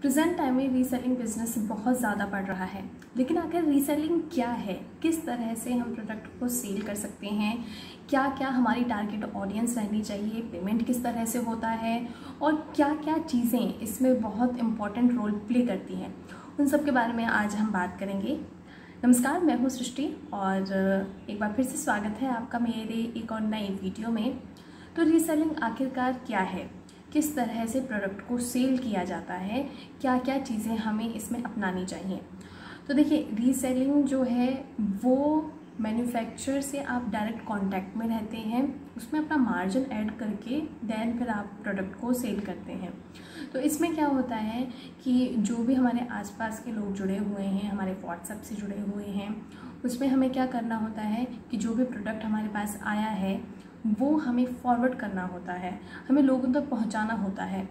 Present time में reselling business बहुत ज़्यादा बढ़ रहा है, लेकिन आखिर रीसेलिंग क्या है, किस तरह से हम प्रोडक्ट को सेल कर सकते हैं, क्या क्या हमारी टारगेट ऑडियंस रहनी चाहिए, पेमेंट किस तरह से होता है और क्या क्या चीज़ें इसमें बहुत इम्पॉर्टेंट रोल प्ले करती हैं, उन सब के बारे में आज हम बात करेंगे। नमस्कार, मैं हूँ सृष्टि और एक बार फिर से स्वागत है आपका मेरे एक और नई वीडियो में। तो रीसेलिंग आखिरकार क्या है, किस तरह से प्रोडक्ट को सेल किया जाता है, क्या क्या चीज़ें हमें इसमें अपनानी चाहिए। तो देखिए, रीसेलिंग जो है वो मैन्युफैक्चरर से आप डायरेक्ट कांटेक्ट में रहते हैं, उसमें अपना मार्जिन ऐड करके देन फिर आप प्रोडक्ट को सेल करते हैं। तो इसमें क्या होता है कि जो भी हमारे आसपास के लोग जुड़े हुए हैं, हमारे व्हाट्सएप से जुड़े हुए हैं, उसमें हमें क्या करना होता है कि जो भी प्रोडक्ट हमारे पास आया है वो हमें फॉरवर्ड करना होता है, हमें लोगों तक पहुंचाना होता है।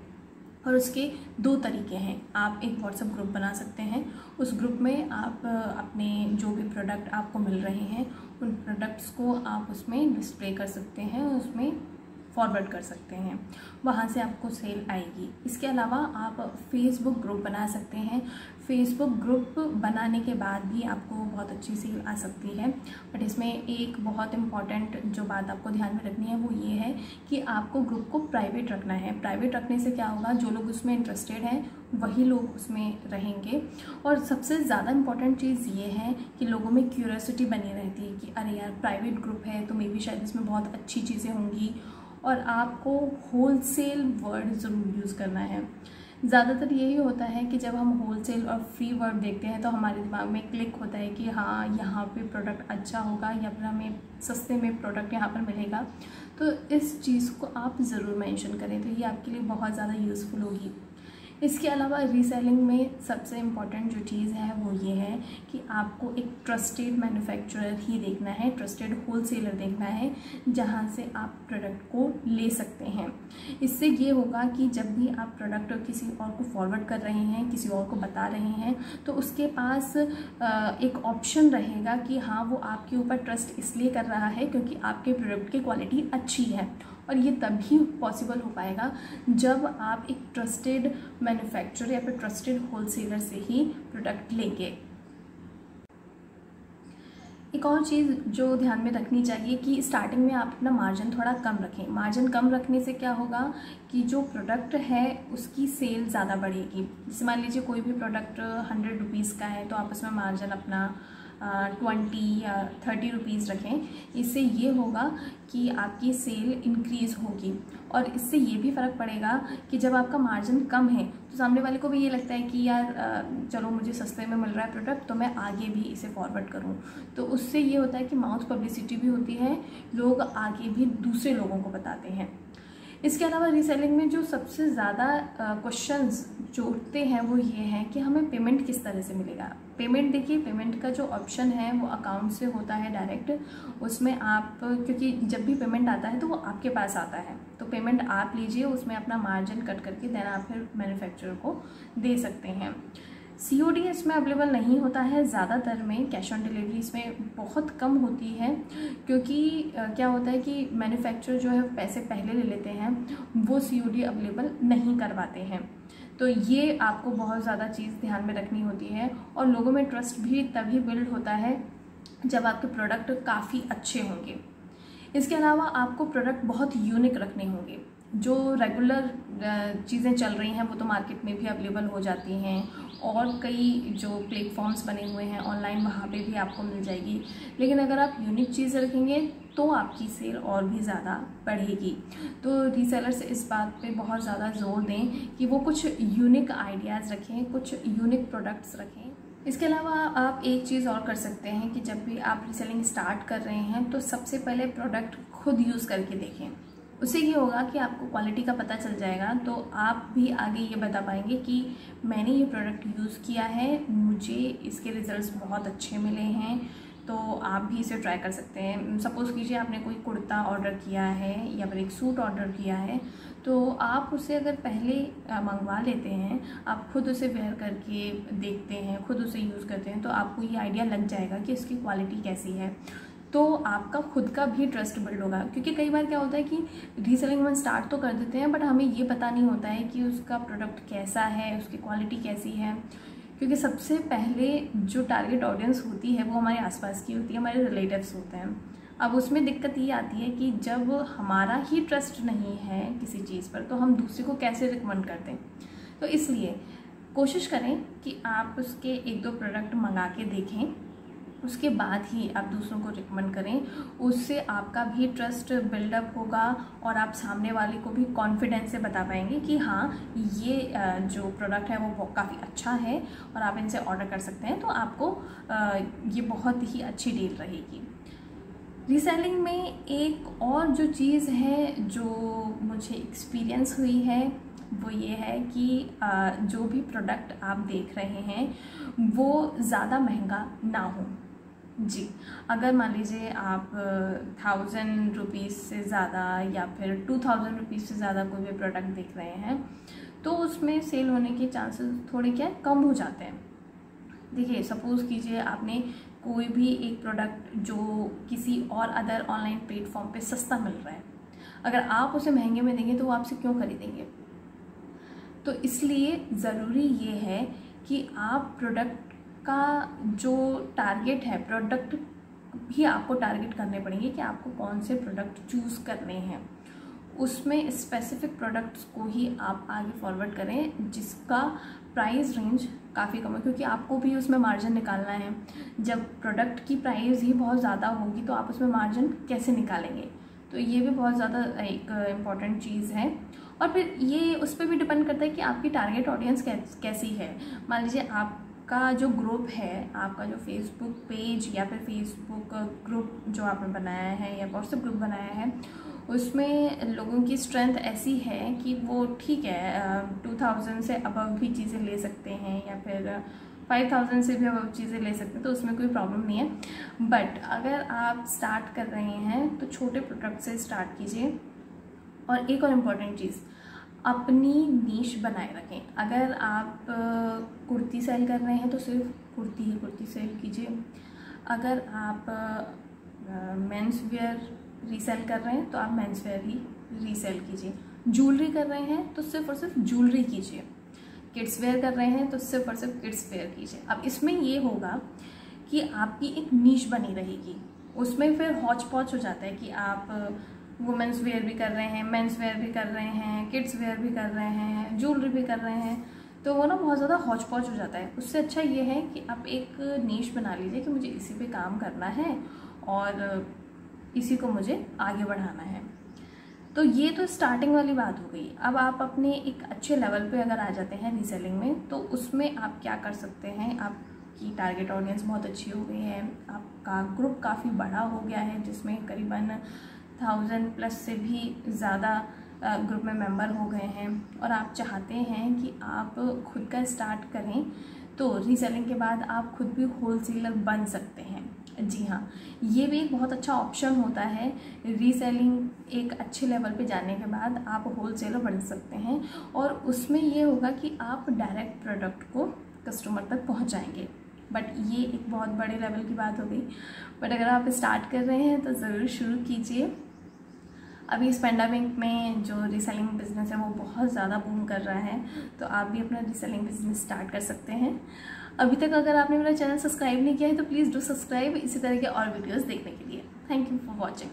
और उसके दो तरीके हैं। आप एक व्हाट्सएप ग्रुप बना सकते हैं, उस ग्रुप में आप अपने जो भी प्रोडक्ट आपको मिल रहे हैं उन प्रोडक्ट्स को आप उसमें डिस्प्ले कर सकते हैं, उसमें फॉरवर्ड कर सकते हैं, वहाँ से आपको सेल आएगी। इसके अलावा आप फेसबुक ग्रुप बना सकते हैं। फेसबुक ग्रुप बनाने के बाद भी आपको बहुत अच्छी सेल आ सकती है, बट इसमें एक बहुत इम्पॉर्टेंट जो बात आपको ध्यान में रखनी है वो ये है कि आपको ग्रुप को प्राइवेट रखना है। प्राइवेट रखने से क्या होगा, जो लोग उसमें इंटरेस्टेड हैं वही लोग उसमें रहेंगे। और सबसे ज़्यादा इम्पॉर्टेंट चीज़ ये है कि लोगों में क्यूरियोसिटी बनी रहती है कि अरे यार, प्राइवेट ग्रुप है तो मे बी शायद इसमें बहुत अच्छी चीज़ें होंगी। और आपको होलसेल वर्ड ज़रूर यूज़ करना है। ज़्यादातर यही होता है कि जब हम होलसेल और फ्री वर्ड देखते हैं तो हमारे दिमाग में क्लिक होता है कि हाँ, यहाँ पे प्रोडक्ट अच्छा होगा या फिर हमें सस्ते में प्रोडक्ट यहाँ पर मिलेगा। तो इस चीज़ को आप ज़रूर मेंशन करें, तो ये आपके लिए बहुत ज़्यादा यूज़फुल होगी। इसके अलावा रीसेलिंग में सबसे इम्पॉर्टेंट जो चीज़ है वो ये है कि आपको एक ट्रस्टेड मैन्युफैक्चरर ही देखना है, ट्रस्टेड होलसेलर देखना है जहां से आप प्रोडक्ट को ले सकते हैं। इससे ये होगा कि जब भी आप प्रोडक्ट किसी और को फॉरवर्ड कर रहे हैं, किसी और को बता रहे हैं, तो उसके पास एक ऑप्शन रहेगा कि हाँ, वो आपके ऊपर ट्रस्ट इसलिए कर रहा है क्योंकि आपके प्रोडक्ट की क्वालिटी अच्छी है। और ये तभी पॉसिबल हो पाएगा जब आप एक ट्रस्टेड मैन्युफैक्चरर या फिर ट्रस्टेड होलसेलर से ही प्रोडक्ट लेंगे। एक और चीज़ जो ध्यान में रखनी चाहिए कि स्टार्टिंग में आप अपना मार्जिन थोड़ा कम रखें। मार्जिन कम रखने से क्या होगा कि जो प्रोडक्ट है उसकी सेल ज़्यादा बढ़ेगी। जैसे मान लीजिए कोई भी प्रोडक्ट 100 रुपीज़ का है तो आप उसमें मार्जिन अपना 20 या 30 रुपीज़ रखें। इससे ये होगा कि आपकी सेल इंक्रीज़ होगी और इससे ये भी फ़र्क पड़ेगा कि जब आपका मार्जिन कम है तो सामने वाले को भी ये लगता है कि यार चलो, मुझे सस्ते में मिल रहा है प्रोडक्ट तो मैं आगे भी इसे फॉरवर्ड करूं। तो उससे ये होता है कि माउथ पब्लिसिटी भी होती है, लोग आगे भी दूसरे लोगों को बताते हैं। इसके अलावा रीसेलिंग में जो सबसे ज़्यादा क्वेश्चंस जो उठते हैं वो ये हैं कि हमें पेमेंट किस तरह से मिलेगा। पेमेंट देखिए, पेमेंट का जो ऑप्शन है वो अकाउंट से होता है डायरेक्ट। उसमें आप, क्योंकि जब भी पेमेंट आता है तो वो आपके पास आता है, तो पेमेंट आप लीजिए, उसमें अपना मार्जिन कट करके देन आप फिर मैन्युफैक्चरर को दे सकते हैं। COD इसमें अवेलेबल नहीं होता है, ज़्यादातर में कैश ऑन डिलीवरी इसमें बहुत कम होती है, क्योंकि क्या होता है कि मैन्युफैक्चरर जो है पैसे पहले ले लेते हैं, वो COD अवेलेबल नहीं करवाते हैं। तो ये आपको बहुत ज़्यादा चीज़ ध्यान में रखनी होती है। और लोगों में ट्रस्ट भी तभी बिल्ड होता है जब आपके प्रोडक्ट काफ़ी अच्छे होंगे। इसके अलावा आपको प्रोडक्ट बहुत यूनिक रखने होंगे। जो रेगुलर चीज़ें चल रही हैं वो तो मार्केट में भी अवेलेबल हो जाती हैं, और कई जो प्लेटफॉर्म्स बने हुए हैं ऑनलाइन वहाँ पे भी आपको मिल जाएगी। लेकिन अगर आप यूनिक चीज़ रखेंगे तो आपकी सेल और भी ज़्यादा बढ़ेगी। तो रीसेलर्स इस बात पे बहुत ज़्यादा जोर दें कि वो कुछ यूनिक आइडियाज़ रखें, कुछ यूनिक प्रोडक्ट्स रखें। इसके अलावा आप एक चीज़ और कर सकते हैं कि जब भी आप रीसेलिंग स्टार्ट कर रहे हैं तो सबसे पहले प्रोडक्ट खुद यूज़ करके देखें। उससे ये होगा कि आपको क्वालिटी का पता चल जाएगा, तो आप भी आगे ये बता पाएंगे कि मैंने ये प्रोडक्ट यूज़ किया है, मुझे इसके रिज़ल्ट्स बहुत अच्छे मिले हैं, तो आप भी इसे ट्राई कर सकते हैं। सपोज़ कीजिए आपने कोई कुर्ता ऑर्डर किया है या फिर एक सूट ऑर्डर किया है, तो आप उसे अगर पहले मंगवा लेते हैं, आप खुद उसे वेयर करके देखते हैं, खुद उसे यूज़ करते हैं, तो आपको ये आइडिया लग जाएगा कि इसकी क्वालिटी कैसी है। तो आपका खुद का भी ट्रस्ट बिल्ड होगा। क्योंकि कई बार क्या होता है कि रीसेलिंग हम स्टार्ट तो कर देते हैं, बट हमें ये पता नहीं होता है कि उसका प्रोडक्ट कैसा है, उसकी क्वालिटी कैसी है। क्योंकि सबसे पहले जो टारगेट ऑडियंस होती है वो हमारे आसपास की होती है, हमारे रिलेटिव्स होते हैं। अब उसमें दिक्कत ये आती है कि जब हमारा ही ट्रस्ट नहीं है किसी चीज़ पर, तो हम दूसरे को कैसे रिकमेंड करते हैं। तो इसलिए कोशिश करें कि आप उसके 1-2 प्रोडक्ट मंगा के देखें, उसके बाद ही आप दूसरों को रिकमेंड करें। उससे आपका भी ट्रस्ट बिल्डअप होगा और आप सामने वाले को भी कॉन्फिडेंस से बता पाएंगे कि हाँ, ये जो प्रोडक्ट है वो काफ़ी अच्छा है और आप इनसे ऑर्डर कर सकते हैं। तो आपको ये बहुत ही अच्छी डील रहेगी। रीसेलिंग में एक और जो चीज़ है जो मुझे एक्सपीरियंस हुई है वो ये है कि जो भी प्रोडक्ट आप देख रहे हैं वो ज़्यादा महंगा ना हो जी। अगर मान लीजिए आप 1000 रुपीज़ से ज़्यादा या फिर 2000 रुपीज़ से ज़्यादा कोई भी प्रोडक्ट देख रहे हैं तो उसमें सेल होने के चांसेस थोड़े क्या कम हो जाते हैं। देखिए, सपोज़ कीजिए आपने कोई भी एक प्रोडक्ट जो किसी और अदर ऑनलाइन प्लेटफॉर्म पे सस्ता मिल रहा है, अगर आप उसे महंगे में देंगे तो वो आपसे क्यों खरीदेंगे। तो इसलिए ज़रूरी ये है कि आप प्रोडक्ट का जो टारगेट है, प्रोडक्ट भी आपको टारगेट करने पड़ेंगे कि आपको कौन से प्रोडक्ट चूज़ करने हैं। उसमें स्पेसिफिक प्रोडक्ट्स को ही आप आगे फॉरवर्ड करें जिसका प्राइस रेंज काफ़ी कम है, क्योंकि आपको भी उसमें मार्जिन निकालना है। जब प्रोडक्ट की प्राइस ही बहुत ज़्यादा होगी तो आप उसमें मार्जिन कैसे निकालेंगे। तो ये भी बहुत ज़्यादा एक इम्पॉर्टेंट चीज़ है। और फिर ये उस पर भी डिपेंड करता है कि आपकी टारगेट ऑडियंस कैसी है। मान लीजिए आपका जो ग्रुप है, आपका जो फेसबुक पेज या फिर फेसबुक ग्रुप जो आपने बनाया है या व्हाट्सएप ग्रुप बनाया है, उसमें लोगों की स्ट्रेंथ ऐसी है कि वो ठीक है 2000 से अबव भी चीज़ें ले सकते हैं या फिर 5000 से भी अबव चीज़ें ले सकते हैं, तो उसमें कोई प्रॉब्लम नहीं है। बट अगर आप स्टार्ट कर रहे हैं तो छोटे प्रोडक्ट से स्टार्ट कीजिए। और एक और इम्पॉर्टेंट चीज़, अपनी नीश बनाए रखें। अगर आप कुर्ती सेल कर रहे हैं तो सिर्फ कुर्ती ही कुर्ती सेल कीजिए। अगर आप मेंस वेयर रीसेल कर रहे हैं तो आप मेंस वेयर ही रीसेल कीजिए। ज्वेलरी कर रहे हैं तो सिर्फ और सिर्फ ज्वेलरी कीजिए। किड्स वेयर कर रहे हैं तो सिर्फ और सिर्फ किड्स वेयर कीजिए। अब इसमें ये होगा कि आपकी एक नीश बनी रहेगी। उसमें फिर हौच पौच हो जाता है कि आप वुमेंस वेयर भी कर रहे हैं, मेंस वेयर भी कर रहे हैं, किड्स वेयर भी कर रहे हैं, ज्वेलरी भी कर रहे हैं, तो वो ना बहुत ज़्यादा हौच पौच हो जाता है। उससे अच्छा ये है कि आप एक नीश बना लीजिए कि मुझे इसी पे काम करना है और इसी को मुझे आगे बढ़ाना है। तो ये तो स्टार्टिंग वाली बात हो गई। अब आप अपने एक अच्छे लेवल पे अगर आ जाते हैं रीसेलिंग में, तो उसमें आप क्या कर सकते हैं। आपकी टारगेट ऑडियंस बहुत अच्छी हो गई है, आपका ग्रुप काफ़ी बड़ा हो गया है जिसमें करीबन 1000+ से भी ज़्यादा ग्रुप में मेंबर हो गए हैं, और आप चाहते हैं कि आप खुद का स्टार्ट करें, तो रीसेलिंग के बाद आप खुद भी होलसेलर बन सकते हैं। जी हाँ, ये भी एक बहुत अच्छा ऑप्शन होता है। रीसेलिंग एक अच्छे लेवल पे जाने के बाद आप होलसेलर बन सकते हैं, और उसमें ये होगा कि आप डायरेक्ट प्रोडक्ट को कस्टमर तक पहुंचाएंगे। बट ये एक बहुत बड़े लेवल की बात हो गई। बट अगर आप स्टार्ट कर रहे हैं तो ज़रूर शुरू कीजिए। अभी इस पेंडेमिक में जो रीसेलिंग बिज़नेस है वो बहुत ज़्यादा बूम कर रहा है, तो आप भी अपना रीसेलिंग बिज़नेस स्टार्ट कर सकते हैं। अभी तक अगर आपने मेरा चैनल सब्सक्राइब नहीं किया है तो प्लीज़ डू सब्सक्राइब इसी तरह के और वीडियोस देखने के लिए। Thank you for watching.